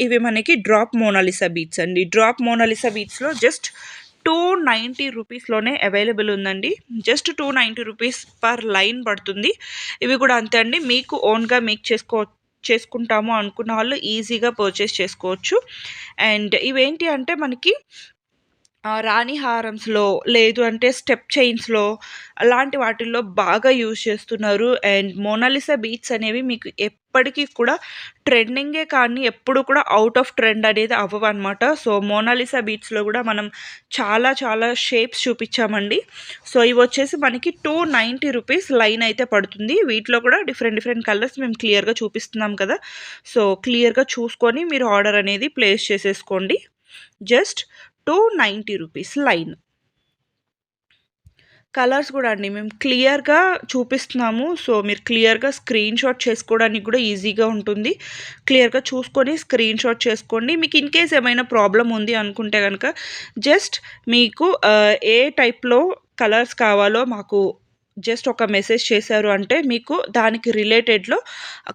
ఇవి మనకి drop Mona Lisa beads అండి. డ్రాప్ మోనాలిసా బీట్స్లో జస్ట్ 290 రూపీస్లోనే అవైలబుల్ ఉందండి. జస్ట్ 290 రూపీస్ పర్ లైన్ పడుతుంది. ఇవి కూడా అంతే అండి. మీకు ఓన్గా మేక్ చేసుకుంటాము అనుకున్న వాళ్ళు ఈజీగా పర్చేస్ చేసుకోవచ్చు. అండ్ ఇవేంటి అంటే మనకి రాణి హారమ్స్‌లో లేదు అంటే స్టెప్ చైన్స్‌లో అలాంటి వాటిల్లో బాగా యూజ్ చేస్తున్నారు. అండ్ మోనాలిసా బీట్స్ అనేవి మీకు ఎప్పటికీ కూడా ట్రెండింగే కానీ ఎప్పుడు కూడా ఔట్ ఆఫ్ ట్రెండ్ అనేది అవ్వవన్నమాట. సో, మోనాలిసా బీట్స్‌లో కూడా మనం చాలా చాలా షేప్స్ చూపించామండి. సో, ఇవొచ్చేసి మనకి 290 రూపీస్ లైన్ అయితే పడుతుంది. వీటిలో కూడా డిఫరెంట్ డిఫరెంట్ కలర్స్ మేము క్లియర్‌గా చూపిస్తున్నాం కదా! సో, క్లియర్‌గా చూసుకొని మీరు ఆర్డర్ అనేది ప్లేస్ చేసేసుకోండి. Just 290 rupees line. కలర్స్ కూడా అండి మేము క్లియర్‌గా చూపిస్తున్నాము. సో, మీరు క్లియర్‌గా స్క్రీన్‌షాట్ చేసుకోవడానికి కూడా ఈజీగా ఉంటుంది. క్లియర్‌గా చూసుకొని స్క్రీన్‌షాట్ చేసుకోండి. మీకు ఇన్‌కేస్ ఏమైనా ప్రాబ్లమ్ ఉంది అనుకుంటే గనక జస్ట్ మీకు ఏ టైప్‌లో కలర్స్ కావాలో మాకు జస్ట్ ఒక మెసేజ్ చేశారు అంటే మీకు దానికి రిలేటెడ్‌లో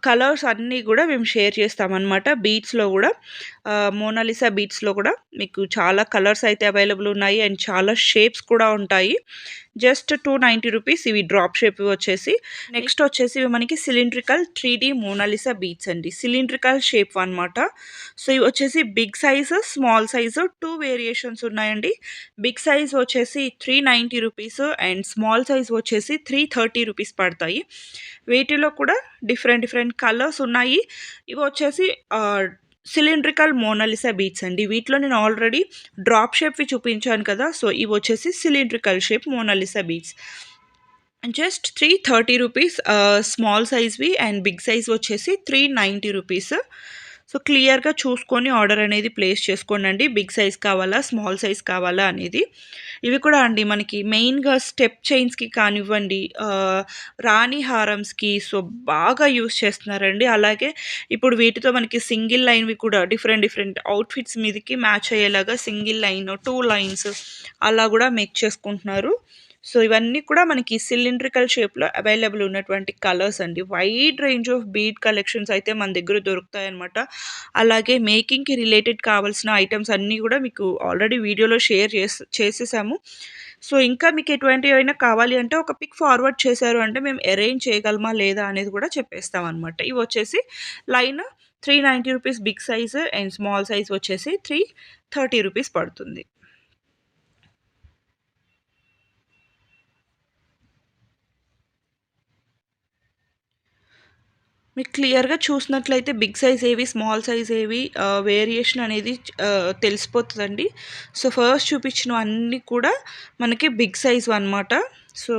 కలర్స్ అన్నీ గూడా మేము షేర్ చేస్తామనమాట. బీట్స్‌లో గూడా మోనాలిసా బీట్స్‌లో కూడా మీకు చాలా కలర్స్ అయితే అవైలబుల్ ఉన్నాయి. అండ్ చాలా షేప్స్ కూడా ఉంటాయి. జస్ట్ 290 రూపీస్ ఇవి డ్రాప్ షేప్‌వి వచ్చేసి. నెక్స్ట్ వచ్చేసి ఇవి మనకి సిలిండ్రికల్ 3D మోనాలిసా బీట్స్ అండి. సిలిండ్రికల్ షేప్ అనమాట. సో, ఇవి వచ్చేసి big size, small size 2 variations ఉన్నాయండి. బిగ్ సైజ్ వచ్చేసి 390 రూపీస్ అండ్ స్మాల్ సైజ్ వచ్చేసి 330 రూపీస్ పడతాయి. వీటిలో కూడా డిఫరెంట్ డిఫరెంట్ కలర్స్ ఉన్నాయి. ఇవి వచ్చేసి సిలిండ్రికల్ మోనాలిసా బీట్స్ అండి. వీటిలో నేను ఆల్రెడీ డ్రాప్ షేప్‌వి చూపించాను కదా! సో, ఇవి వచ్చేసి cylindrical shape Mona Lisa beads. Just 330 rupees small సైజ్‌వి అండ్ బిగ్ సైజ్ వచ్చేసి 390 రూపీస్. సో, క్లియర్‌గా చూసుకొని ఆర్డర్ అనేది ప్లేస్ చేసుకోండండి. బిగ్ సైజ్ కావాలా? స్మాల్ సైజ్ కావాలా? అనేది. ఇవి కూడా అండి మనకి మెయిన్‌గా స్టెప్ చైన్స్‌కి కానివ్వండి, రాణి హారమ్స్‌కి సో, బాగా యూజ్ చేస్తున్నారండి. అలాగే ఇప్పుడు వీటితో మనకి సింగిల్ లైన్‌వి కూడా డిఫరెంట్ డిఫరెంట్ అవుట్‌ఫిట్స్ మీదకి మ్యాచ్ అయ్యేలాగా సింగిల్ లైన్, 2 లైన్స్ అలా గూడా మేక్ చేసుకుంటున్నారు. సో, ఇవన్నీ కూడా మనకి సిలిండ్రికల్ షేప్‌లో అవైలబుల్ ఉన్నటువంటి కలర్స్ అండి. Wide range of bead collections అయితే మన దగ్గర దొరుకుతాయన్నమాట. అలాగే మేకింగ్‌కి రిలేటెడ్ కావాల్సిన ఐటెమ్స్ అన్నీ గూడా మీకు ఆల్రెడీ వీడియోలో షేర్ చేసేసాము. సో, ఇంకా మీకు ఎటువంటివైనా కావాలి అంటే ఒక పిక్ ఫార్వర్డ్ చేశారు అంటే మేము అరేంజ్ చేయగలమా లేదా అనేది కూడా చెప్పేస్తామనమాట. ఇవొచ్చేసి line 390 rupees big size and small size వచ్చేసి 330 రూపీస్ పడుతుంది. మీకు క్లియర్‌గా చూసినట్లయితే బిగ్ సైజ్ ఏవి, స్మాల్ సైజ్ ఏవి వేరియేషన్ అనేది తెలిసిపోతదండి. సో, ఫస్ట్ చూపించినవన్నీ కూడా మనకి బిగ్ సైజ్‌వన్నమాట. సో,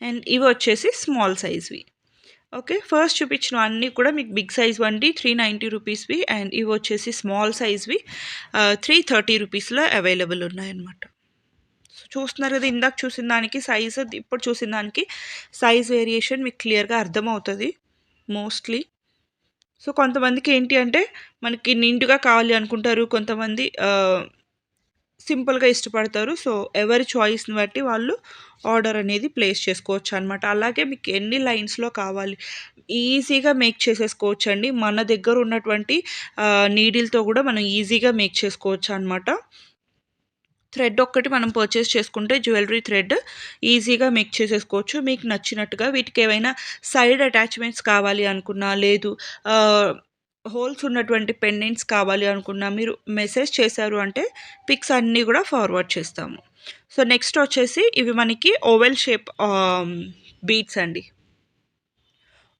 అండ్ ఇవొచ్చేసి స్మాల్ సైజ్‌వి. ఓకే. ఫస్ట్ చూపించినవన్నీ కూడా మీకు బిగ్ సైజ్‌వండి 390 రూపీస్‌వి అండ్ ఇవొచ్చేసి స్మాల్ సైజ్‌వి 330 రూపీస్‌లో అవైలబుల్ ఉన్నాయన్నమాట. సో, చూస్తున్నారు కదా! ఇందాక చూసిన దానికి సైజు, ఇప్పుడు చూసిన దానికి సైజ్ వేరియేషన్ మీకు క్లియర్‌గా అర్థమవుతది మోస్ట్‌లీ. సో, కొంతమందికి ఏంటి అంటే మనకి నిండుగా కావాలి అనుకుంటారు. కొంతమంది సింపుల్‌గా ఇష్టపడతారు. సో, ఎవరి చాయిస్‌ని బట్టి వాళ్ళు ఆర్డర్ అనేది ప్లేస్ చేసుకోవచ్చనమాట. అలాగే మీకు ఎన్ని లైన్స్‌లో కావాలి ఈజీగా మేక్ చేసేసుకోవచ్చండి. మన దగ్గర ఉన్నటువంటి నీడిల్‌తో కూడా మనం ఈజీగా మేక్ చేసుకోవచ్చనమాట. థ్రెడ్ ఒక్కటి మనం పర్చేస్ చేసుకుంటే జ్యువెలరీ థ్రెడ్ ఈజీగా మేక్ చేసేసుకోవచ్చు. మీకు నచ్చినట్టుగా వీటికేవైనా సైడ్ అటాచ్‌మెంట్స్ కావాలి అనుకున్నా, లేదు ఆహ్, హోల్స్ ఉన్నటువంటి పెండెంట్స్ కావాలి అనుకున్నా మీరు మెసేజ్ చేశారు అంటే పిక్స్ అన్నీ గూడా ఫార్వర్డ్ చేస్తాము. సో, నెక్స్ట్ వచ్చేసి ఇవి మనకి ఓవెల్ షేప్ బీడ్స్ అండి.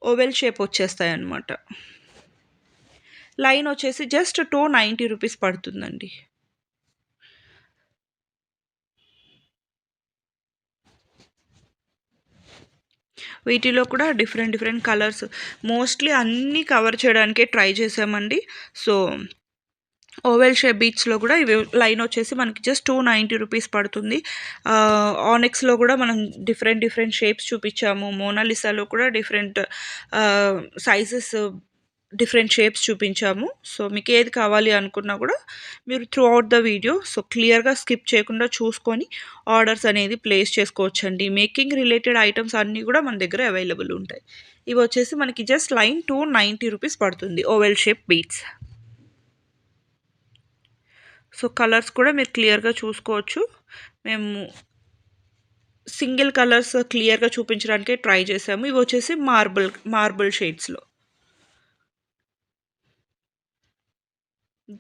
ఓవెల్ షేప్ వచ్చేస్తాయన్నమాట. లైన్ వచ్చేసి జస్ట్ 290 రూపీస్ పడుతుందండి. వీటిలో కూడా డిఫరెంట్ డిఫరెంట్ కలర్స్ మోస్ట్‌లీ అన్నీ కవర్ చేయడానికే ట్రై చేశామండి. సో, ఓవెల్ షేప్ బీడ్స్‌లో కూడా ఇవి లైన్ వచ్చేసి మనకి జస్ట్ 290 రూపీస్ పడుతుంది. ఆనెక్స్‌లో కూడా మనం డిఫరెంట్ డిఫరెంట్ షేప్స్ చూపించాము. మోనాలిసాలో కూడా డిఫరెంట్ సైజెస్, డిఫరెంట్ షేప్స్ చూపించాము. సో, మీకు ఏది కావాలి అనుకున్నా కూడా మీరు through out the video so, క్లియర్‌గా స్కిప్ చేయకుండా చూసుకొని ఆర్డర్స్ అనేది ప్లేస్ చేసుకోవచ్చండి. మేకింగ్ రిలేటెడ్ ఐటెమ్స్ అన్నీ కూడా మన దగ్గర అవైలబుల్ ఉంటాయి. ఇవి వచ్చేసి మనకి జస్ట్ లైన్ 290 రూపీస్ పడుతుంది, oval shape beads. So colours కూడా మీరు క్లియర్గా చూసుకోవచ్చు. మేము సింగిల్ కలర్స్ క్లియర్గా చూపించడానికి ట్రై చేసాము. ఇవి వచ్చేసి మార్బుల్ షేడ్స్లో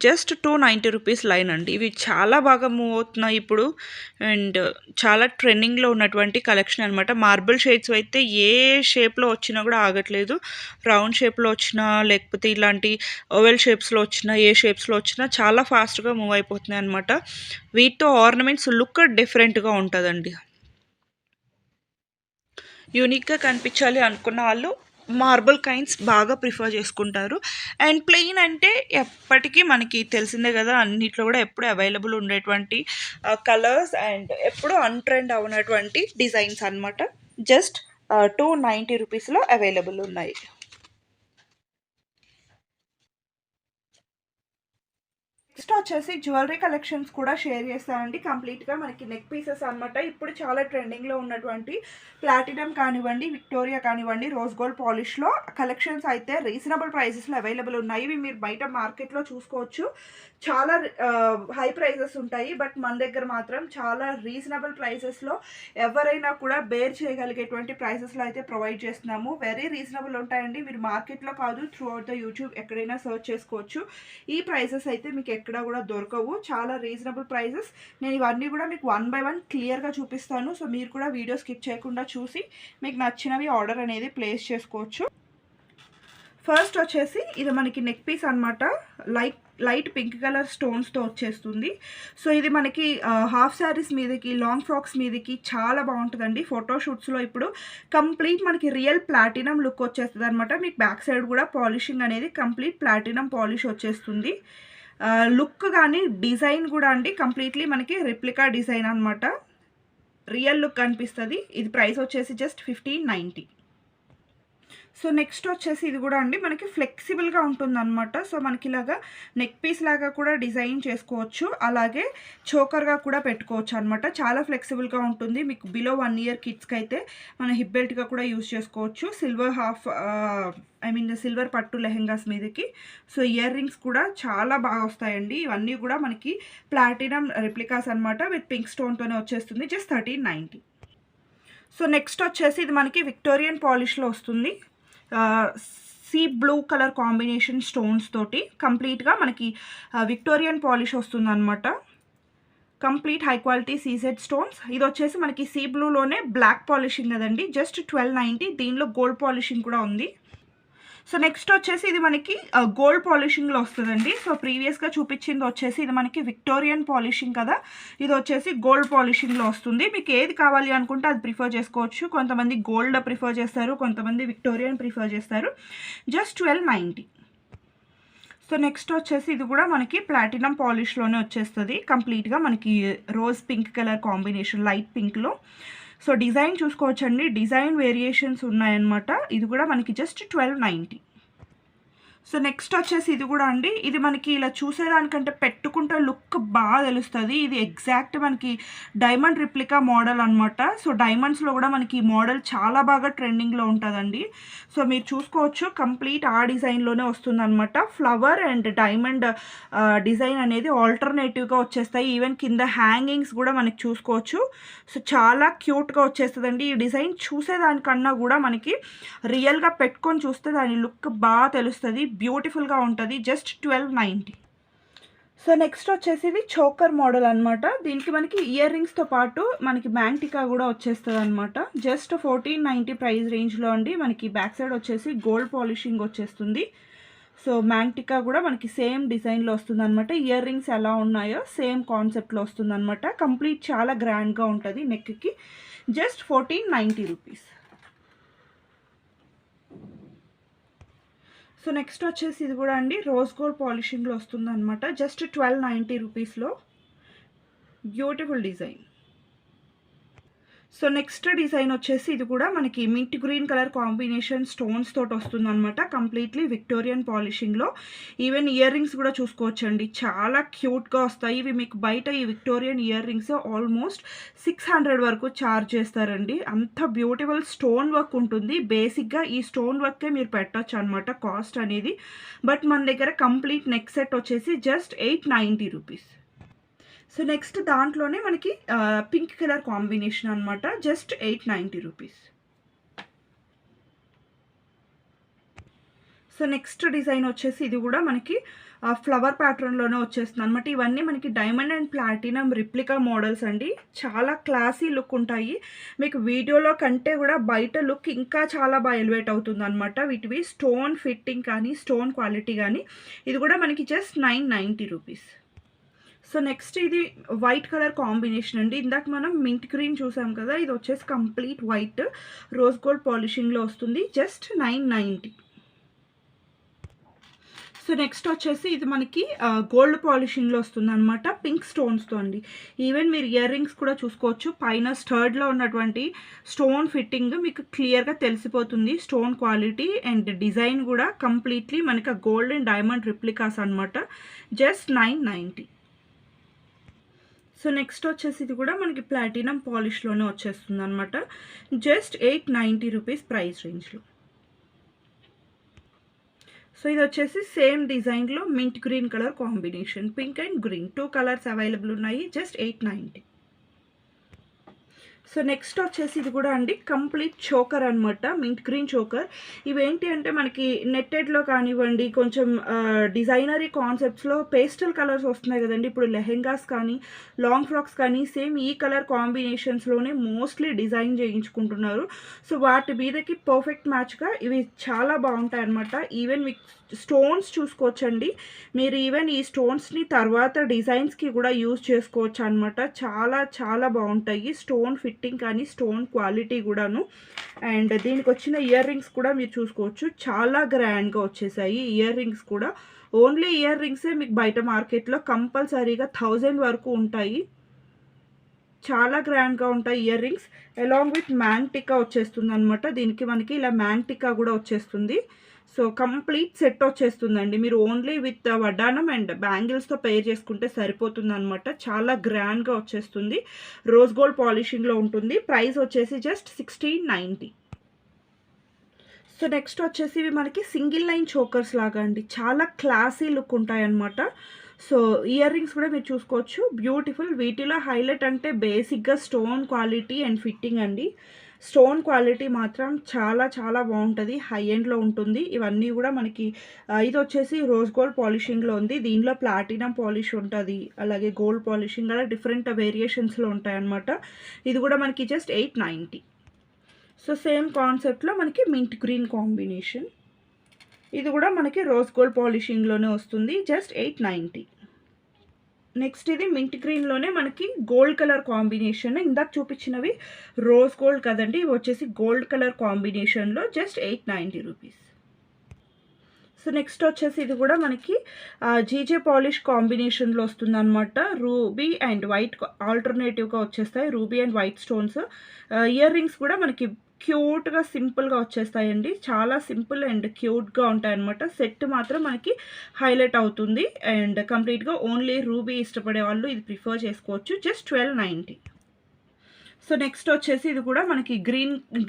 జస్ట్ 290 రూపీస్ లైన్ అండి. ఇవి చాలా బాగా మూవ్ అవుతున్నాయి ఇప్పుడు, అండ్ చాలా ట్రెండింగ్లో ఉన్నటువంటి కలెక్షన్ అనమాట. మార్బుల్ షేడ్స్ అయితే ఏ షేప్లో వచ్చినా కూడా ఆగట్లేదు. రౌండ్ షేప్లో వచ్చినా, లేకపోతే ఇలాంటి ఓవెల్ షేప్స్లో వచ్చినా, ఏ షేప్స్లో వచ్చినా చాలా ఫాస్ట్గా మూవ్ అయిపోతున్నాయి అనమాట. వీటితో ఆర్నమెంట్స్ లుక్ డిఫరెంట్గా ఉంటుందండి. యూనిక్గా కనిపించాలి అనుకున్న వాళ్ళు మార్బుల్ కైండ్స్ బాగా ప్రిఫర్ చేసుకుంటారు. అండ్ ప్లెయిన్ అంటే ఎప్పటికీ మనకి తెలిసిందే కదా, అన్నిట్లో కూడా ఎప్పుడు అవైలబుల్ ఉండేటువంటి కలర్స్ అండ్ ఎప్పుడు అన్ట్రెండ్ అవునటువంటి డిజైన్స్ అనమాట. జస్ట్ 290 రూపీస్లో అవైలబుల్ ఉన్నాయి. నెక్స్ట్ వచ్చేసి జ్యువెలరీ కలెక్షన్స్ కూడా షేర్ చేస్తానండి. కంప్లీట్గా మనకి నెక్ పీసెస్ అనమాట. ఇప్పుడు చాలా ట్రెండింగ్లో ఉన్నటువంటి ప్లాటినం కానివ్వండి, విక్టోరియా కానివ్వండి, రోజ్ గోల్డ్ పాలిష్లో కలెక్షన్స్ అయితే రీజనబుల్ ప్రైజెస్లో అవైలబుల్ ఉన్నాయి. ఇవి మీరు బయట మార్కెట్లో చూసుకోవచ్చు, చాలా హై ప్రైజెస్ ఉంటాయి. బట్ మన దగ్గర మాత్రం చాలా రీజనబుల్ ప్రైసెస్లో ఎవరైనా కూడా బేర్ చేయగలిగేటువంటి ప్రైసెస్లో అయితే ప్రొవైడ్ చేస్తున్నాము. వెరీ రీజనబుల్ ఉంటాయండి. మీరు మార్కెట్లో కాదు, త్రూ అవుట్ ద యూట్యూబ్ ఎక్కడైనా సర్చ్ చేసుకోవచ్చు. ఈ ప్రైసెస్ అయితే మీకు ఎక్కడ కూడా దొరకవు, చాలా రీజనబుల్ ప్రైసెస్. నేను ఇవన్నీ కూడా మీకు 1 by 1 క్లియర్గా చూపిస్తాను. సో మీరు కూడా వీడియో స్కిప్ చేయకుండా చూసి మీకు నచ్చినవి ఆర్డర్ అనేది ప్లేస్ చేసుకోవచ్చు. ఫస్ట్ వచ్చేసి ఇది మనకి నెక్ పీస్ అనమాట. లైట్ పింక్ కలర్ స్టోన్స్తో వచ్చేస్తుంది. సో ఇది మనకి హాఫ్ శారీస్ మీదకి, లాంగ్ ఫ్రాక్స్ మీదకి చాలా బాగుంటుందండి. ఫోటోషూట్స్లో ఇప్పుడు కంప్లీట్ మనకి రియల్ ప్లాటినం లుక్ వచ్చేస్తుంది అనమాట. మీకు బ్యాక్ సైడ్ కూడా పాలిషింగ్ అనేది కంప్లీట్ ప్లాటినం పాలిష్ వచ్చేస్తుంది. లుక్ కానీ డిజైన్ కూడా అండి కంప్లీట్లీ మనకి రెప్లికా డిజైన్ అనమాట. రియల్ లుక్ అనిపిస్తుంది. ఇది ప్రైస్ వచ్చేసి జస్ట్ 1590. సో నెక్స్ట్ వచ్చేసి ఇది కూడా అండి మనకి ఫ్లెక్సిబుల్గా ఉంటుంది అనమాట. సో మనకి ఇలాగా నెక్ పీస్ లాగా కూడా డిజైన్ చేసుకోవచ్చు, అలాగే చోకర్గా కూడా పెట్టుకోవచ్చు అనమాట. చాలా ఫ్లెక్సిబుల్గా ఉంటుంది. మీకు బిలో 1 year కిడ్స్కి అయితే మన హిప్ బెల్ట్గా కూడా యూజ్ చేసుకోవచ్చు. సిల్వర్ పట్టు లెహెంగాస్ మీదకి. సో ఇయర్ రింగ్స్ కూడా చాలా బాగా వస్తాయండి. ఇవన్నీ కూడా మనకి ప్లాటినం రెప్లికాస్ అనమాట. విత్ పింక్ స్టోన్తోనే వచ్చేస్తుంది. జస్ట్ 1390. సో నెక్స్ట్ వచ్చేసి ఇది మనకి విక్టోరియన్ పాలిష్లో వస్తుంది. Sea blue colour combination stones తోటి కంప్లీట్గా మనకి విక్టోరియన్ పాలిష్ వస్తుంది అనమాట. Complete high quality CZ stones. ఇది వచ్చేసి మనకి సీ బ్లూలోనే బ్లాక్ పాలిషింగ్ కదండి. జస్ట్ 1290. దీనిలో గోల్డ్ పాలిషింగ్ కూడా ఉంది. సో నెక్స్ట్ వచ్చేసి ఇది మనకి గోల్డ్ పాలిషింగ్లో వస్తుందండి. సో ప్రీవియస్గా చూపించింది వచ్చేసి ఇది మనకి విక్టోరియన్ పాలిషింగ్ కదా, ఇది వచ్చేసి గోల్డ్ పాలిషింగ్లో వస్తుంది. మీకు ఏది కావాలి అనుకుంటే అది ప్రిఫర్ చేసుకోవచ్చు. కొంతమంది గోల్డ్ ప్రిఫర్ చేస్తారు, కొంతమంది విక్టోరియన్ ప్రిఫర్ చేస్తారు. జస్ట్ 1290. సో నెక్స్ట్ వచ్చేసి ఇది కూడా మనకి ప్లాటినం పాలిష్లోనే వచ్చేస్తుంది. కంప్లీట్గా మనకి rose pink colour combination, light పింక్లో. సో డిజైన్ చూసుకోవచ్చండి, డిజైన్ వేరియేషన్స్ ఉన్నాయన్నమాట. ఇది కూడా మనకి జస్ట్ 1290. సో నెక్స్ట్ వచ్చేసి ఇది కూడా అండి, ఇది మనకి ఇలా చూసేదానికంటే పెట్టుకుంటే లుక్ బాగా తెలుస్తుంది. ఇది ఎగ్జాక్ట్ మనకి డైమండ్ రిప్లికా మోడల్ అనమాట. సో డైమండ్స్లో కూడా మనకి ఈ మోడల్ చాలా బాగా ట్రెండింగ్లో ఉంటుందండి. సో మీరు చూసుకోవచ్చు, కంప్లీట్ ఆ డిజైన్లోనే వస్తుంది అనమాట. ఫ్లవర్ అండ్ డైమండ్ డిజైన్ అనేది ఆల్టర్నేటివ్గా వచ్చేస్తాయి. ఈవెన్ కింద హ్యాంగింగ్స్ కూడా మనకి చూసుకోవచ్చు. సో చాలా క్యూట్గా వచ్చేస్తుందండి. ఈ డిజైన్ చూసేదానికన్నా కూడా మనకి రియల్గా పెట్టుకొని చూస్తే దాని లుక్ బాగా తెలుస్తుంది, బ్యూటిఫుల్గా ఉంటుంది. జస్ట్ 1290. సో నెక్స్ట్ వచ్చేసి ఇది చోకర్ మోడల్ అనమాట. దీనికి మనకి ఇయర్ రింగ్స్తో పాటు మనకి మ్యాంటికా కూడా వచ్చేస్తుంది అనమాట. జస్ట్ 1490 ప్రైస్ రేంజ్లో అండి. మనకి బ్యాక్ సైడ్ వచ్చేసి గోల్డ్ పాలిషింగ్ వచ్చేస్తుంది. సో మ్యాంటికా కూడా మనకి సేమ్ డిజైన్లో వస్తుంది అనమాట. ఇయర్ రింగ్స్ ఎలా ఉన్నాయో సేమ్ కాన్సెప్ట్లో వస్తుంది అనమాట. కంప్లీట్ చాలా గ్రాండ్గా ఉంటుంది నెక్కి. Just 1490 rupees. సో నెక్స్ట్ వచ్చేసి ఇది కూడా అండి రోజ్ గోల్డ్ పాలిషింగ్లో వస్తుంది అనమాట. జస్ట్ 1290 రూపీస్లో beautiful design. So next design వచ్చేసి ఇది కూడా మనకి mint green colour combination stones తోటి వస్తుందన్నమాట. కంప్లీట్లీ విక్టోరియన్ పాలిషింగ్లో. ఈవెన్ ఇయర్ రింగ్స్ కూడా చూసుకోవచ్చండి, చాలా క్యూట్గా వస్తాయి. ఇవి మీకు బయట ఈ విక్టోరియన్ ఇయర్ రింగ్స్ ఆల్మోస్ట్ 600 వరకు ఛార్జ్ చేస్తారండి. అంత బ్యూటిఫుల్ స్టోన్ వర్క్ ఉంటుంది. బేసిక్గా ఈ స్టోన్ వర్కే మీరు పెట్టచ్చు అనమాట కాస్ట్ అనేది. బట్ మన దగ్గర కంప్లీట్ నెక్ సెట్ వచ్చేసి జస్ట్ 890 రూపీస్. సో నెక్స్ట్ దాంట్లోనే మనకి పింక్ కలర్ కాంబినేషన్ అనమాట, just 890 rupees. So next design వచ్చేసి ఇది కూడా మనకి ఫ్లవర్ ప్యాటర్న్లోనే వచ్చేస్తుంది అనమాట. ఇవన్నీ మనకి diamond and platinum replica models అండి. చాలా క్లాసీ లుక్ ఉంటాయి. మీకు వీడియోలో కంటే కూడా బయట లుక్ ఇంకా చాలా బాగా ఎలివేట్ అవుతుంది అనమాట. వీటివి స్టోన్ ఫిట్టింగ్ కానీ స్టోన్ క్వాలిటీ కానీ. ఇది కూడా మనకి జస్ట్ 990 రూపీస్. సో నెక్స్ట్ ఇది వైట్ కలర్ కాంబినేషన్ అండి. ఇందాక మనం మింట్ గ్రీన్ చూసాం కదా, ఇది వచ్చేసి కంప్లీట్ వైట్ రోజ్ గోల్డ్ పాలిషింగ్లో వస్తుంది, జస్ట్ 990. సో నెక్స్ట్ వచ్చేసి ఇది మనకి గోల్డ్ పాలిషింగ్లో వస్తుంది అనమాట, పింక్ స్టోన్స్తో అండి. ఈవెన్ మీరు ఇయర్ రింగ్స్ కూడా చూసుకోవచ్చు. పైన స్టర్డ్లో ఉన్నటువంటి స్టోన్ ఫిట్టింగ్ మీకు క్లియర్గా తెలిసిపోతుంది. స్టోన్ క్వాలిటీ అండ్ డిజైన్ కూడా కంప్లీట్లీ మనకి గోల్డ్ అండ్ డైమండ్ రిప్లికాస్ అనమాట, జస్ట్ 990. సో నెక్స్ట్ వచ్చేసి ఇది కూడా మనకి ప్లాటినం పాలిష్లోనే వచ్చేస్తుంది అనమాట, జస్ట్ 890 రూపీస్ ప్రైస్ రేంజ్లో. సో ఇది వచ్చేసి సేమ్ డిజైన్లో mint green colour combination, pink and green 2 colours available ఉన్నాయి, జస్ట్ 890. సో నెక్స్ట్ వచ్చేసి ఇది కూడా అండి కంప్లీట్ చోకర్ అనమాట, మింట్ గ్రీన్ చోకర్. ఇవేంటి అంటే మనకి నెట్టెడ్లో కానివ్వండి, కొంచెం డిజైనరీ కాన్సెప్ట్స్లో పేస్టల్ కలర్స్ వస్తున్నాయి కదండి. ఇప్పుడు లెహెంగాస్ కానీ లాంగ్ ఫ్రాక్స్ కానీ సేమ్ ఈ కలర్ కాంబినేషన్స్లోనే మోస్ట్లీ డిజైన్ చేయించుకుంటున్నారు. సో వాటి మీదకి పర్ఫెక్ట్ మ్యాచ్గా ఇవి చాలా బాగుంటాయి అనమాట. ఈవెన్ మీకు స్టోన్స్ చూసుకోవచ్చండి, మీరు ఈవెన్ ఈ స్టోన్స్ని తర్వాత డిజైన్స్కి కూడా యూజ్ చేసుకోవచ్చు అనమాట. చాలా చాలా బాగుంటాయి స్టోన్ ఫిట్టింగ్ కానీ స్టోన్ క్వాలిటీ కూడాను. అండ్ దీనికి వచ్చిన ఇయర్ రింగ్స్ కూడా మీరు చూసుకోవచ్చు, చాలా గ్రాండ్గా వచ్చేసాయి ఇయర్ రింగ్స్ కూడా. ఓన్లీ ఇయర్ రింగ్సే మీకు బయట మార్కెట్లో కంపల్సరీగా 1000 వరకు ఉంటాయి. చాలా గ్రాండ్గా ఉంటాయి ఇయర్ రింగ్స్. అలాంగ్ విత్ మ్యాంటికా వచ్చేస్తుంది అనమాట. దీనికి మనకి ఇలా మ్యాంటికా కూడా వచ్చేస్తుంది. సో కంప్లీట్ సెట్ వచ్చేస్తుందండి. మీరు ఓన్లీ విత్ వడ్డానం అండ్ బ్యాంగిల్స్తో పేర్ చేసుకుంటే సరిపోతుంది అనమాట. చాలా గ్రాండ్గా వచ్చేస్తుంది. రోజ్ గోల్డ్ పాలిషింగ్లో ఉంటుంది. ప్రైస్ వచ్చేసి జస్ట్ 1690. సో నెక్స్ట్ వచ్చేసి ఇవి మనకి సింగిల్ లైన్ చోకర్స్ లాగా అండి, చాలా క్లాసీ లుక్ ఉంటాయి అన్నమాట. సో ఇయర్ రింగ్స్ కూడా మీరు చూసుకోవచ్చు, బ్యూటిఫుల్. వీటిలో హైలైట్ అంటే బేసిక్గా స్టోన్ క్వాలిటీ అండ్ ఫిట్టింగ్ అండి. స్టోన్ క్వాలిటీ మాత్రం చాలా చాలా బాగుంటుంది, హై ఎండ్లో ఉంటుంది. ఇవన్నీ కూడా మనకి ఇది వచ్చేసి రోజ్ గోల్డ్ పాలిషింగ్లో ఉంది. దీనిలో ప్లాటినం పాలిష్ ఉంటుంది, అలాగే గోల్డ్ పాలిషింగ్ అలా డిఫరెంట్ వేరియేషన్స్లో ఉంటాయి అన్నమాట. ఇది కూడా మనకి జస్ట్ 890. సో సేమ్ కాన్సెప్ట్లో మనకి మింట్ గ్రీన్ కాంబినేషన్. ఇది కూడా మనకి రోజ్ గోల్డ్ పాలిషింగ్లోనే వస్తుంది, జస్ట్ 890. నెక్స్ట్ ఇది మింట్ గ్రీన్లోనే మనకి గోల్డ్ కలర్ కాంబినేషన్. ఇందాక చూపించినవి రోజ్ గోల్డ్ కదండి, ఇవి వచ్చేసి గోల్డ్ కలర్ కాంబినేషన్లో జస్ట్ 890 రూపీస్. సో నెక్స్ట్ వచ్చేసి ఇది కూడా మనకి జీజే పాలిష్ కాంబినేషన్లో వస్తుంది అనమాట. రూబీ అండ్ వైట్ ఆల్టర్నేటివ్గా వచ్చేస్తాయి, ruby and white stones. Ear rings కూడా మనకి క్యూట్గా సింపుల్గా వచ్చేస్తాయండి, చాలా సింపుల్ అండ్ క్యూట్గా ఉంటాయి అనమాట. సెట్ మాత్రం మనకి హైలైట్ అవుతుంది. అండ్ కంప్లీట్గా ఓన్లీ రూబీ ఇష్టపడే వాళ్ళు ఇది ప్రిఫర్ చేసుకోవచ్చు, జస్ట్ 1290. సో నెక్స్ట్ వచ్చేసి ఇది కూడా మనకి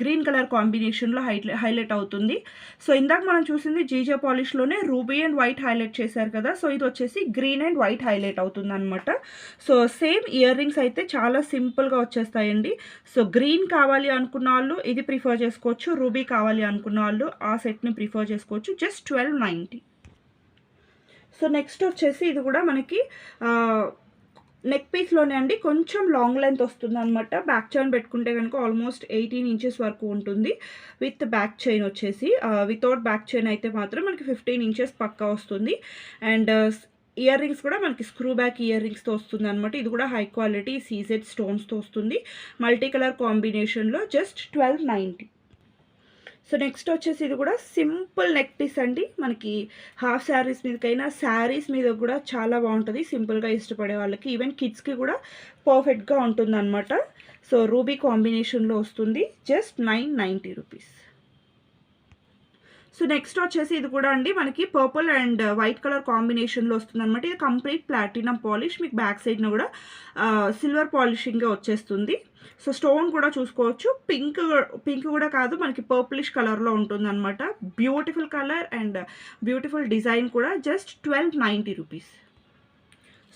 గ్రీన్ కలర్ కాంబినేషన్లో హైలైట్ అవుతుంది. సో ఇందాక మనం చూసింది జీజే పాలిష్లోనే రూబీ అండ్ వైట్ హైలైట్ చేశారు కదా, సో ఇది వచ్చేసి గ్రీన్ అండ్ వైట్ హైలైట్ అవుతుంది అనమాట. సో సేమ్ ఇయర్ రింగ్స్ అయితే చాలా సింపుల్గా వచ్చేస్తాయండి. సో గ్రీన్ కావాలి అనుకున్న వాళ్ళు ఇది ప్రిఫర్ చేసుకోవచ్చు, రూబీ కావాలి అనుకున్న వాళ్ళు ఆ సెట్ని ప్రిఫర్ చేసుకోవచ్చు, జస్ట్ 1290. సో నెక్స్ట్ వచ్చేసి ఇది కూడా మనకి నెక్ పీస్లోనే అండి, కొంచెం లాంగ్ లెంత్ వస్తుంది అనమాట. బ్యాక్ చైన్ పెట్టుకుంటే కనుక ఆల్మోస్ట్ 18 ఇంచెస్ వరకు ఉంటుంది. విత్ బ్యాక్ చైన్ వచ్చేసి, వితౌట్ బ్యాక్ చైన్ అయితే మాత్రం మనకి 15 ఇంచెస్ పక్కా వస్తుంది. అండ్ ఇయర్ రింగ్స్ కూడా మనకి స్క్రూ బ్యాక్ ఇయర్ రింగ్స్తో వస్తుంది అనమాట. ఇది కూడా హై క్వాలిటీ సీజెడ్ స్టోన్స్తో వస్తుంది, మల్టీ కలర్ కాంబినేషన్లో, జస్ట్ 1290. సో నెక్స్ట్ వచ్చేసి ఇది కూడా సింపుల్ నెక్ పీస్ అండి. మనకి హాఫ్ శారీస్ మీదకైనా శారీస్ మీద కూడా చాలా బాగుంటుంది సింపుల్గా ఇష్టపడే వాళ్ళకి. ఈవెన్ కిడ్స్కి కూడా పర్ఫెక్ట్గా ఉంటుంది అనమాట. సో రూబీ కాంబినేషన్లో వస్తుంది, జస్ట్ 990 రూపీస్. సో నెక్స్ట్ వచ్చేసి ఇది కూడా అండి మనకి పర్పుల్ అండ్ వైట్ కలర్ కాంబినేషన్లో వస్తుంది అనమాట. ఇది కంప్లీట్ ప్లాటినం పాలిష్, మీకు బ్యాక్ సైడ్న కూడా సిల్వర్ పాలిషింగ్గా వచ్చేస్తుంది. సో స్టోన్ కూడా చూసుకోవచ్చు, పింక్ కూడా కాదు, మనకి పర్పులిష్ కలర్లో ఉంటుంది అనమాట. Beautiful colour and beautiful design కూడా, జస్ట్ 1290 రూపీస్.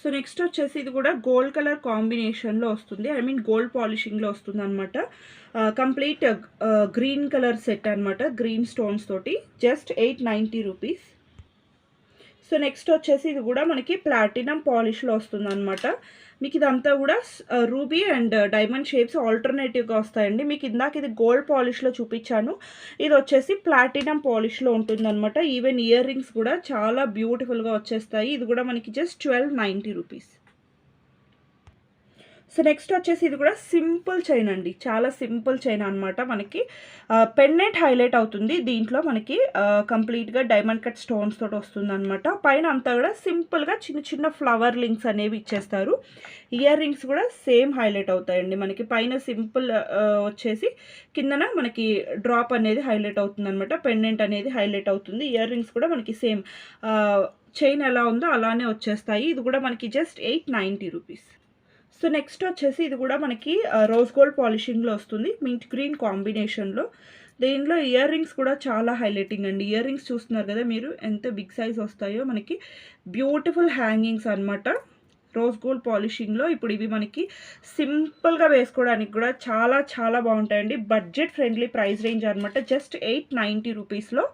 సో నెక్స్ట్ వచ్చేసి ఇది కూడా గోల్డ్ కలర్ కాంబినేషన్లో వస్తుంది, ఐ మీన్ గోల్డ్ పాలిషింగ్లో వస్తుంది అనమాట. కంప్లీట్ గ్రీన్ కలర్ సెట్ అనమాట, గ్రీన్ స్టోన్స్ తోటి, జస్ట్ 890 రూపీస్. సో నెక్స్ట్ వచ్చేసి ఇది కూడా మనకి ప్లాటినం పాలిష్లో వస్తుంది అనమాట. మీకు ఇదంతా కూడా రూబీ అండ్ డైమండ్ షేప్స్ ఆల్టర్నేటివ్గా వస్తాయండి. మీకు ఇందాక ఇది గోల్డ్ పాలిష్లో చూపించాను, ఇది వచ్చేసి ప్లాటినం పాలిష్లో ఉంటుందన్నమాట. ఈవెన్ ఇయర్ రింగ్స్ కూడా చాలా బ్యూటిఫుల్గా వచ్చేస్తాయి. ఇది కూడా మనకి జస్ట్ 1290 రూపీస్. సో నెక్స్ట్ వచ్చేసి ఇది కూడా సింపుల్ చైన్ అండి, చాలా సింపుల్ చైన్ అనమాట. మనకి పెండెంట్ హైలైట్ అవుతుంది దీంట్లో, మనకి కంప్లీట్గా డైమండ్ కట్ స్టోన్స్ తోటి వస్తుంది అనమాట. పైన అంతా కూడా సింపుల్గా చిన్న చిన్న ఫ్లవర్ లింక్స్ అనేవి ఇచ్చేస్తారు. ఇయర్ రింగ్స్ కూడా సేమ్ హైలైట్ అవుతాయండి. మనకి పైన సింపుల్ వచ్చేసి కిందన మనకి డ్రాప్ అనేది హైలైట్ అవుతుంది అనమాట, పెండెంట్ అనేది హైలైట్ అవుతుంది. ఇయర్ రింగ్స్ కూడా మనకి సేమ్ చైన్ ఎలా ఉందో అలానే వచ్చేస్తాయి. ఇది కూడా మనకి జస్ట్ 890 రూపీస్. సో నెక్స్ట్ వచ్చేసి ఇది కూడా మనకి రోజ్ గోల్డ్ పాలిషింగ్లో వస్తుంది, మింట్ గ్రీన్ కాంబినేషన్లో. దీనిలో ఇయర్ రింగ్స్ కూడా చాలా హైలైటింగ్ అండి. ఇయర్ రింగ్స్ చూస్తున్నారు కదా మీరు, ఎంత బిగ్ సైజ్ వస్తాయో. మనకి బ్యూటిఫుల్ హ్యాంగింగ్స్ అనమాట రోజ్ గోల్డ్ పాలిషింగ్లో. ఇప్పుడు ఇవి మనకి సింపుల్గా వేసుకోవడానికి కూడా చాలా చాలా బాగుంటాయండి. బడ్జెట్ ఫ్రెండ్లీ ప్రైస్ రేంజ్ అనమాట, జస్ట్ 890 రూపీస్లో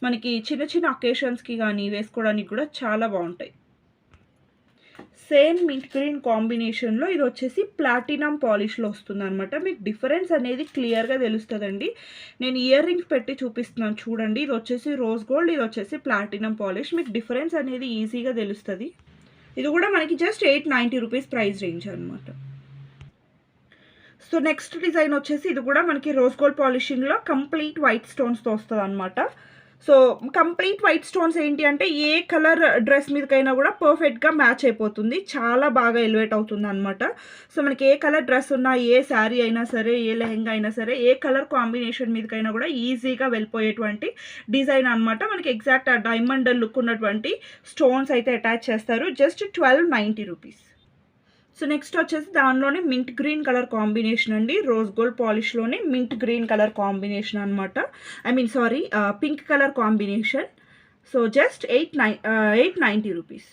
మనకి చిన్న చిన్న అకేషన్స్కి కానీ వేసుకోవడానికి కూడా చాలా బాగుంటాయి. సేమ్ మింట్ గ్రీన్ కాంబినేషన్లో ఇది వచ్చేసి ప్లాటినం పాలిష్లో వస్తుంది అనమాట. మీకు డిఫరెన్స్ అనేది క్లియర్గా తెలుస్తుందండి. నేను ఇయర్ రింగ్స్ పెట్టి చూపిస్తున్నాను చూడండి. ఇది వచ్చేసి రోజ్ గోల్డ్, ఇది వచ్చేసి ప్లాటినం పాలిష్. మీకు డిఫరెన్స్ అనేది ఈజీగా తెలుస్తుంది. ఇది కూడా మనకి జస్ట్ 890 రూపీస్ ప్రైస్ రేంజ్ అనమాట. సో నెక్స్ట్ డిజైన్ వచ్చేసి ఇది కూడా మనకి రోజ్ గోల్డ్ పాలిషింగ్లో కంప్లీట్ వైట్ స్టోన్స్తో వస్తుంది అనమాట. సో కంప్లీట్ వైట్ స్టోన్స్ ఏంటి అంటే ఏ కలర్ డ్రెస్ మీదకైనా కూడా పర్ఫెక్ట్గా మ్యాచ్ అయిపోతుంది, చాలా బాగా ఎలివేట్ అవుతుంది అనమాట. సో మనకి ఏ కలర్ డ్రెస్ ఉన్నా, ఏ శారీ అయినా సరే, ఏ లెహెంగా అయినా సరే, ఏ కలర్ కాంబినేషన్ మీదకైనా కూడా ఈజీగా వెళ్ళిపోయేటువంటి డిజైన్ అనమాట. మనకి ఎగ్జాక్ట్ ఆ డైమండ్ లుక్ ఉన్నటువంటి స్టోన్స్ అయితే అటాచ్ చేస్తారు, జస్ట్ 1290 రూపీస్. సో నెక్స్ట్ వచ్చేసి దానిలోనే మింట్ గ్రీన్ కలర్ కాంబినేషన్ అండి, రోజ్ గోల్డ్ పాలిష్లోనే మింట్ గ్రీన్ కలర్ కాంబినేషన్ అనమాట. I mean sorry, pink colour combination. So just 890 rupees.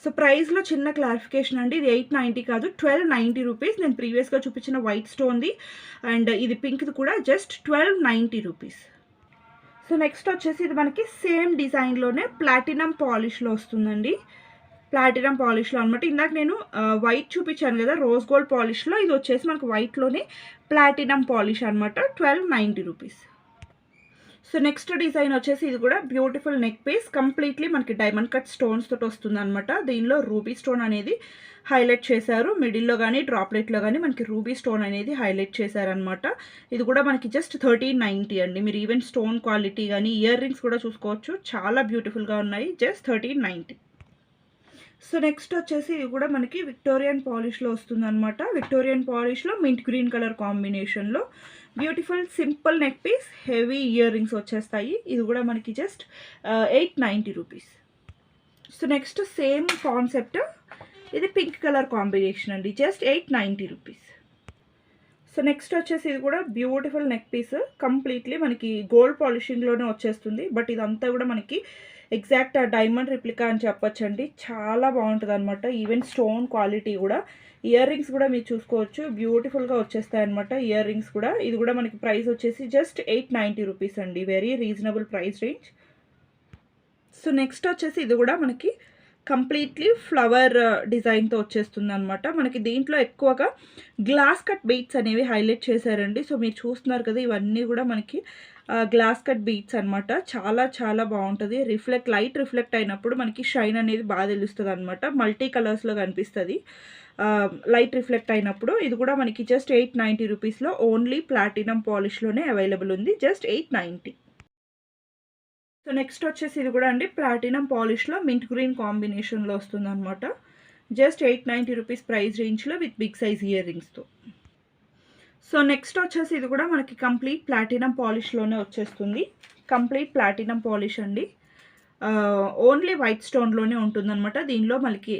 So ప్రైస్లో చిన్న క్లారిఫికేషన్ అండి, ఇది 890 కాదు, 1290 రూపీస్. నేను ప్రీవియస్గా చూపించిన వైట్ స్టోన్ది అండ్ ఇది పింక్ది కూడా జస్ట్ 1290 రూపీస్. సో నెక్స్ట్ వచ్చేసి ఇది మనకి సేమ్ డిజైన్లోనే ప్లాటినం పాలిష్లో వస్తుందండి, ప్లాటినం పాలిష్లో అనమాట. ఇందాక నేను వైట్ చూపించాను కదా రోజ్ గోల్డ్ పాలిష్లో, ఇది వచ్చేసి మనకు వైట్లోనే ప్లాటినం పాలిష్ అనమాట, 1290 రూపీస్. సో నెక్స్ట్ డిజైన్ వచ్చేసి ఇది కూడా బ్యూటిఫుల్ నెక్ పీస్, కంప్లీట్లీ మనకి డైమండ్ కట్ స్టోన్స్ తోటి వస్తుంది అనమాట. దీనిలో రూబీ స్టోన్ అనేది హైలైట్ చేశారు, మిడిల్లో కానీ డ్రాప్లెట్లో కానీ మనకి రూబీ స్టోన్ అనేది హైలైట్ చేశారనమాట. ఇది కూడా మనకి జస్ట్ 1390 అండి. మీరు ఈవెన్ స్టోన్ క్వాలిటీ కానీ ఇయర్ రింగ్స్ కూడా చూసుకోవచ్చు, చాలా బ్యూటిఫుల్గా ఉన్నాయి, జస్ట్ 1390. సో నెక్స్ట్ వచ్చేసి ఇది కూడా మనకి విక్టోరియన్ పాలిష్లో వస్తుంది అనమాట. విక్టోరియన్ పాలిష్లో మింట్ గ్రీన్ కలర్ కాంబినేషన్లో beautiful simple neck piece, heavy earrings వచ్చేస్తాయి. ఇది కూడా మనకి just 890 rupees. So next same concept, ఇది పింక్ కలర్ కాంబినేషన్ అండి, జస్ట్ 890 రూపీస్. సో నెక్స్ట్ వచ్చేసి ఇది కూడా బ్యూటిఫుల్ నెక్ పీస్, కంప్లీట్లీ మనకి గోల్డ్ పాలిషింగ్లోనే వచ్చేస్తుంది. బట్ ఇదంతా కూడా మనకి ఎగ్జాక్ట్ ఆ డైమండ్ రిప్లికా అని చెప్పొచ్చండి, చాలా బాగుంటుంది అనమాట. ఈవెన్ స్టోన్ క్వాలిటీ కూడా, ఇయర్ రింగ్స్ కూడా మీరు చూసుకోవచ్చు, బ్యూటిఫుల్గా వచ్చేస్తాయి అనమాట ఇయర్ రింగ్స్ కూడా. ఇది కూడా మనకి ప్రైస్ వచ్చేసి జస్ట్ 890 రూపీస్ అండి, very reasonable price range. So next వచ్చేసి ఇది కూడా మనకి కంప్లీట్లీ ఫ్లవర్ డిజైన్తో వచ్చేస్తుంది అనమాట. మనకి దీంట్లో ఎక్కువగా గ్లాస్ కట్ బీట్స్ అనేవి హైలైట్ చేశారండి. సో మీరు చూస్తున్నారు కదా, ఇవన్నీ కూడా మనకి గ్లాస్ కట్ బీట్స్ అనమాట, చాలా చాలా బాగుంటుంది. లైట్ రిఫ్లెక్ట్ అయినప్పుడు మనకి షైన్ అనేది బాగా తెలుస్తుంది అనమాట, మల్టీ కలర్స్లో కనిపిస్తుంది లైట్ రిఫ్లెక్ట్ అయినప్పుడు. ఇది కూడా మనకి జస్ట్ 890 రూపీస్లో ఓన్లీ ప్లాటినం పాలిష్లోనే అవైలబుల్ ఉంది, జస్ట్ 890. సో నెక్స్ట్ వచ్చేసి ఇది కూడా అండి ప్లాటినం పాలిష్లో మింట్ గ్రీన్ కాంబినేషన్లో వస్తుంది అనమాట. జస్ట్ 890 రూపీస్ ప్రైస్ రేంజ్లో విత్ బిగ్ సైజ్ ఇయర్ రింగ్స్తో. సో నెక్స్ట్ వచ్చేసి ఇది కూడా మనకి కంప్లీట్ ప్లాటినం పాలిష్లోనే వచ్చేస్తుంది. కంప్లీట్ ప్లాటినం పాలిష్ అండి. ఓన్లీ వైట్ స్టోన్లోనే ఉంటుందన్నమాట. దీనిలో మనకి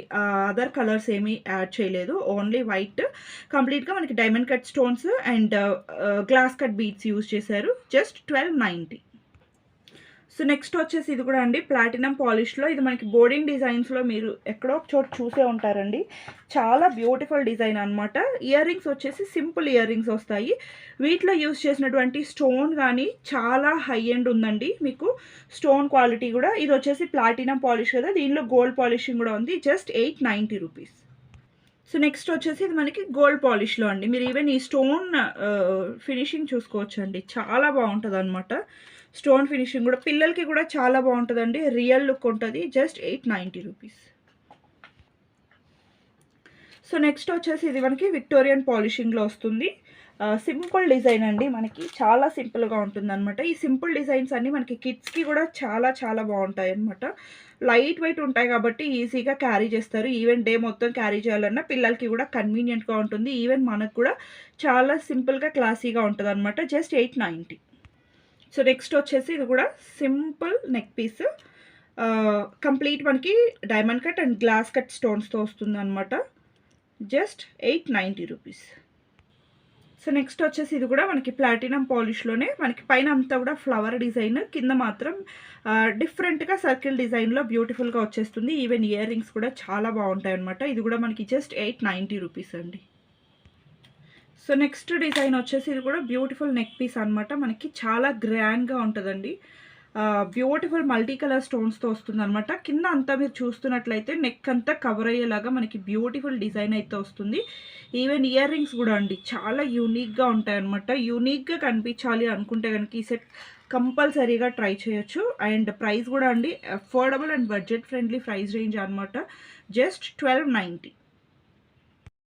అదర్ కలర్స్ ఏమీ యాడ్ చేయలేదు, ఓన్లీ వైట్. కంప్లీట్గా మనకి diamond cut stones and glass cut beads use చేశారు. జస్ట్ 1290. సో నెక్స్ట్ వచ్చేసి ఇది కూడా అండి ప్లాటినం పాలిష్లో. ఇది మనకి బోర్డింగ్ డిజైన్స్లో మీరు ఎక్కడో ఒక చోట చూసే ఉంటారండి. చాలా బ్యూటిఫుల్ డిజైన్ అనమాట. ఇయర్ రింగ్స్ వచ్చేసి సింపుల్ ఇయర్ రింగ్స్ వస్తాయి. వీటిలో యూస్ చేసినటువంటి స్టోన్ కానీ చాలా హై ఎండ్ ఉందండి. మీకు స్టోన్ క్వాలిటీ కూడా. ఇది వచ్చేసి ప్లాటినం పాలిష్ కదా, దీనిలో గోల్డ్ పాలిషింగ్ కూడా ఉంది. Just 890 rupees. సో నెక్స్ట్ వచ్చేసి ఇది మనకి గోల్డ్ పాలిష్లో అండి. మీరు ఈవెన్ ఈ స్టోన్ ఫినిషింగ్ చూసుకోవచ్చు అండి, చాలా బాగుంటుంది అనమాట. స్టోన్ ఫినిషింగ్ కూడా పిల్లలకి కూడా చాలా బాగుంటుందండి, రియల్ లుక్ ఉంటుంది. Just 890 rupees. సో నెక్స్ట్ వచ్చేసి ఇది మనకి విక్టోరియన్ పాలిషింగ్లో వస్తుంది. సింపుల్ డిజైన్ అండి, మనకి చాలా సింపుల్గా ఉంటుంది అనమాట. ఈ సింపుల్ డిజైన్స్ అన్నీ మనకి కిడ్స్కి కూడా చాలా చాలా బాగుంటాయి అనమాట. లైట్ వెయిట్ ఉంటాయి కాబట్టి ఈజీగా క్యారీ చేస్తారు. ఈవెన్ డే మొత్తం క్యారీ చేయాలన్నా పిల్లలకి కూడా కన్వీనియంట్గా ఉంటుంది. ఈవెన్ మనకు కూడా చాలా సింపుల్గా క్లాసీగా ఉంటుంది అనమాట. జస్ట్ 890. సో నెక్స్ట్ వచ్చేసి ఇది కూడా సింపుల్ నెక్ పీస్. కంప్లీట్ మనకి diamond cut and glass cut స్టోన్స్తో వస్తుంది అనమాట. Just 890 rupees. సో నెక్స్ట్ వచ్చేసి ఇది కూడా మనకి ప్లాటినం పాలిష్లోనే. మనకి పైన అంతా కూడా ఫ్లవర్ డిజైన్, కింద మాత్రం డిఫరెంట్గా సర్కిల్ డిజైన్లో బ్యూటిఫుల్గా వచ్చేస్తుంది. ఈవెన్ ఇయర్ రింగ్స్ కూడా చాలా బాగుంటాయి అనమాట. ఇది కూడా మనకి జస్ట్ 890 రూపీస్ అండి. సో నెక్స్ట్ డిజైన్ వచ్చేసి ఇది కూడా బ్యూటిఫుల్ నెక్ పీస్ అనమాట. మనకి చాలా గ్రాండ్గా ఉంటుందండి. బ్యూటిఫుల్ మల్టీ కలర్ స్టోన్స్తో వస్తుంది అనమాట. కింద అంతా మీరు చూస్తున్నట్లయితే నెక్ అంతా కవర్ అయ్యేలాగా మనకి బ్యూటిఫుల్ డిజైన్ అయితే వస్తుంది. ఈవెన్ ఇయర్ రింగ్స్ కూడా అండి చాలా యూనిక్గా ఉంటాయన్నమాట. యూనిక్గా కనిపించాలి అనుకుంటే కనుక ఈ సెట్ కంపల్సరీగా ట్రై చేయొచ్చు. అండ్ ప్రైస్ కూడా అండి affordable and budget friendly price range అనమాట. జస్ట్ 1290.